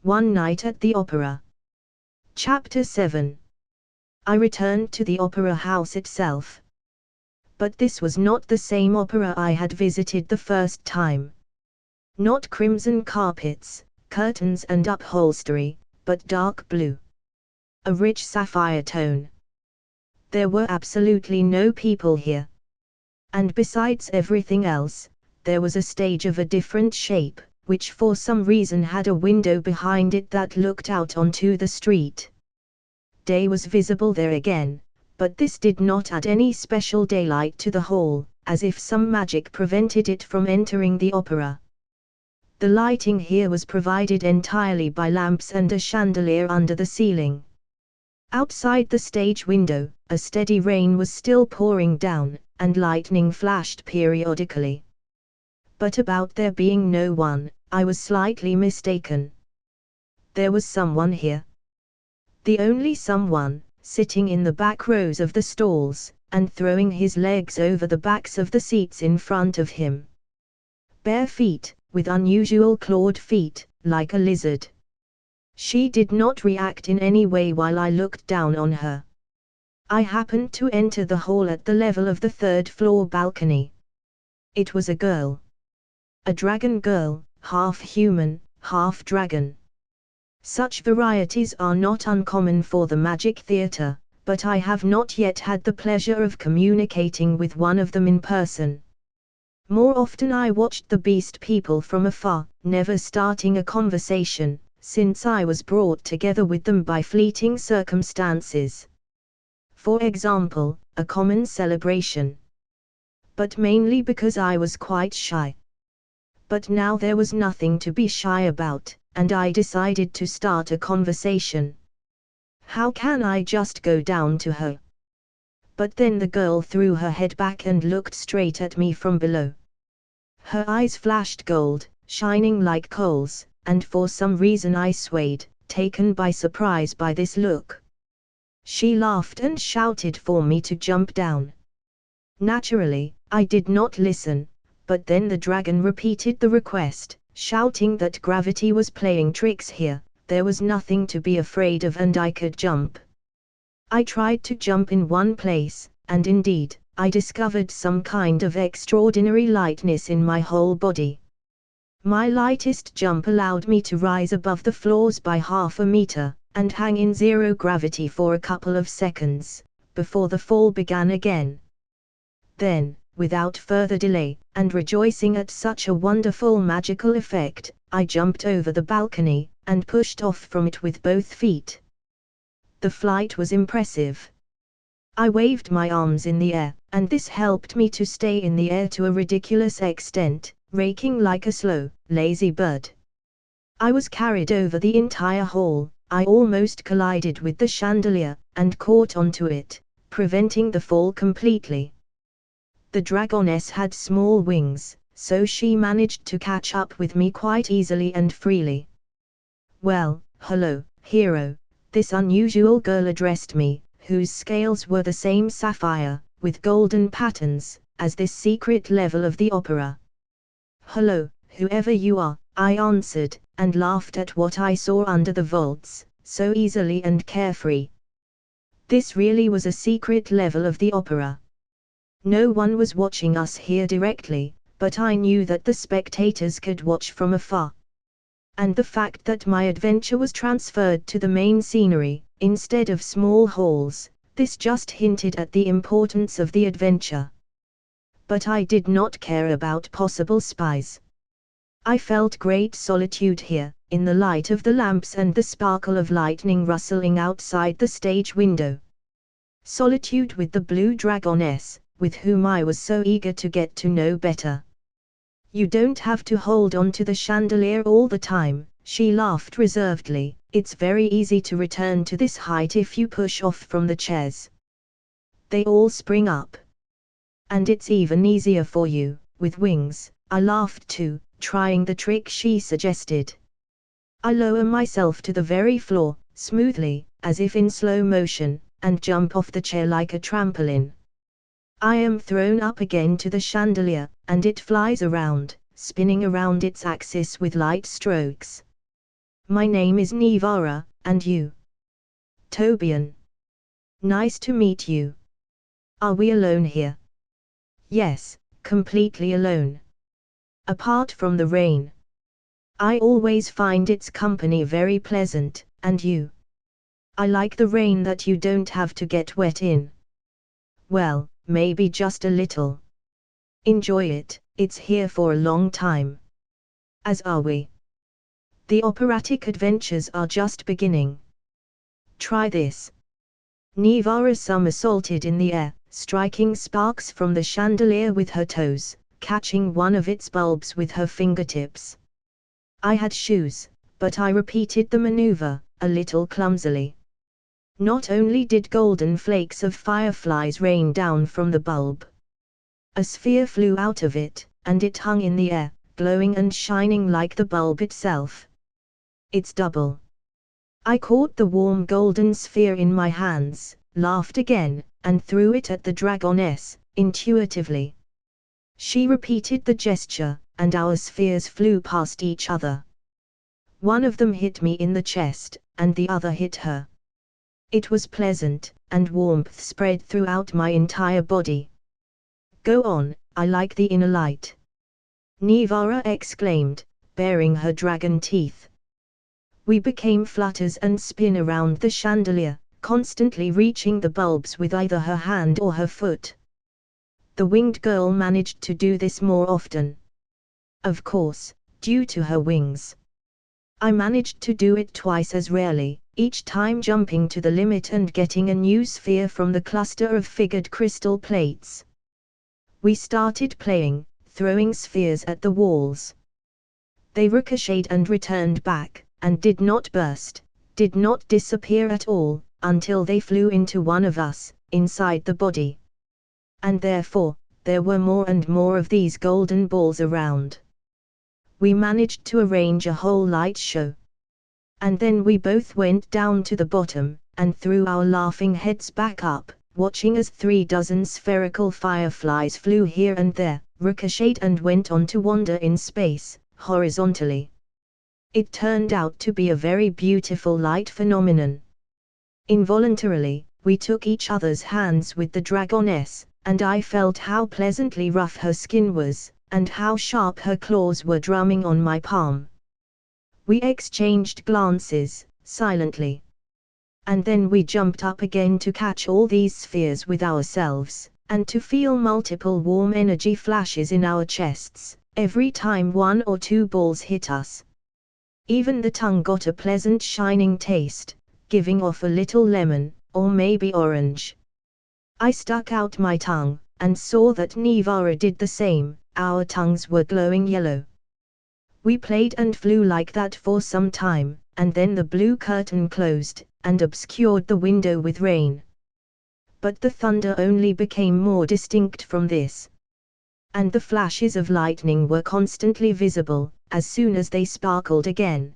One Night at the Opera. Chapter 7. I returned to the opera house itself. But this was not the same opera I had visited the first time. Not crimson carpets, curtains and upholstery, but dark blue. A rich sapphire tone. There were absolutely no people here. And besides everything else, there was a stage of a different shape, which for some reason had a window behind it that looked out onto the street. Day was visible there again, but this did not add any special daylight to the hall, as if some magic prevented it from entering the opera. The lighting here was provided entirely by lamps and a chandelier under the ceiling. Outside the stage window, a steady rain was still pouring down, and lightning flashed periodically. But about there being no one, I was slightly mistaken. There was someone here. The only someone, sitting in the back rows of the stalls, and throwing his legs over the backs of the seats in front of him. Bare feet, with unusual clawed feet, like a lizard. She did not react in any way while I looked down on her. I happened to enter the hall at the level of the third-floor balcony. It was a girl. A dragon girl, half human, half dragon. Such varieties are not uncommon for the magic theatre, but I have not yet had the pleasure of communicating with one of them in person. More often I watched the beast people from afar, never starting a conversation, since I was brought together with them by fleeting circumstances. For example, a common celebration. But mainly because I was quite shy. But now there was nothing to be shy about, and I decided to start a conversation. How can I just go down to her? But then the girl threw her head back and looked straight at me from below. Her eyes flashed gold, shining like coals, and for some reason I swayed, taken by surprise by this look. She laughed and shouted for me to jump down. Naturally, I did not listen, but then the dragon repeated the request, shouting that gravity was playing tricks here, there was nothing to be afraid of and I could jump. I tried to jump in one place, and indeed, I discovered some kind of extraordinary lightness in my whole body. My lightest jump allowed me to rise above the floors by half a meter, and hang in zero gravity for a couple of seconds, before the fall began again. Then, without further delay, and rejoicing at such a wonderful magical effect, I jumped over the balcony, and pushed off from it with both feet. The flight was impressive. I waved my arms in the air, and this helped me to stay in the air to a ridiculous extent, raking like a slow, lazy bird. I was carried over the entire hall, I almost collided with the chandelier, and caught onto it, preventing the fall completely. The dragoness had small wings, so she managed to catch up with me quite easily and freely. "Well, hello, hero," this unusual girl addressed me, whose scales were the same sapphire, with golden patterns, as this secret level of the opera. "Hello, whoever you are," I answered, and laughed at what I saw under the vaults, so easily and carefree. This really was a secret level of the opera. No one was watching us here directly, but I knew that the spectators could watch from afar. And the fact that my adventure was transferred to the main scenery, instead of small halls, this just hinted at the importance of the adventure. But I did not care about possible spies. I felt great solitude here, in the light of the lamps and the sparkle of lightning rustling outside the stage window. Solitude with the blue dragoness, with whom I was so eager to get to know better. "You don't have to hold on to the chandelier all the time," she laughed reservedly, "it's very easy to return to this height if you push off from the chairs. They all spring up. And it's even easier for you, with wings." I laughed too, trying the trick she suggested. I lower myself to the very floor, smoothly, as if in slow motion, and jump off the chair like a trampoline. I am thrown up again to the chandelier, and it flies around, spinning around its axis with light strokes. My name is Nivara, and you? Tobian. Nice to meet you. Are we alone here? Yes, completely alone. Apart from the rain. I always find its company very pleasant, and you? I like the rain that you don't have to get wet in. Well, maybe just a little. Enjoy it, it's here for a long time. As are we. The operatic adventures are just beginning. Try this. Nivara somersaulted in the air, striking sparks from the chandelier with her toes, catching one of its bulbs with her fingertips. I had shoes, but I repeated the maneuver, a little clumsily. Not only did golden flakes of fireflies rain down from the bulb. A sphere flew out of it, and it hung in the air, glowing and shining like the bulb itself. It's double. I caught the warm golden sphere in my hands, laughed again, and threw it at the dragoness, intuitively. She repeated the gesture, and our spheres flew past each other. One of them hit me in the chest, and the other hit her. It was pleasant, and warmth spread throughout my entire body. Go on, I like the inner light. Nivara exclaimed, baring her dragon teeth. We became flutters and spin around the chandelier, constantly reaching the bulbs with either her hand or her foot. The winged girl managed to do this more often. Of course, due to her wings. I managed to do it twice as rarely, each time jumping to the limit and getting a new sphere from the cluster of figured crystal plates. We started playing, throwing spheres at the walls. They ricocheted and returned back, and did not burst, did not disappear at all, until they flew into one of us, inside the body. And therefore, there were more and more of these golden balls around. We managed to arrange a whole light show. And then we both went down to the bottom, and threw our laughing heads back up, watching as 36 spherical fireflies flew here and there, ricocheted and went on to wander in space, horizontally. It turned out to be a very beautiful light phenomenon. Involuntarily, we took each other's hands with the dragoness, and I felt how pleasantly rough her skin was, and how sharp her claws were drumming on my palm. We exchanged glances, silently. And then we jumped up again to catch all these spheres with ourselves, and to feel multiple warm energy flashes in our chests, every time one or two balls hit us. Even the tongue got a pleasant shining taste, giving off a little lemon, or maybe orange. I stuck out my tongue, and saw that Nivara did the same, our tongues were glowing yellow. We played and flew like that for some time, and then the blue curtain closed, and obscured the window with rain. But the thunder only became more distinct from this. And the flashes of lightning were constantly visible, as soon as they sparkled again,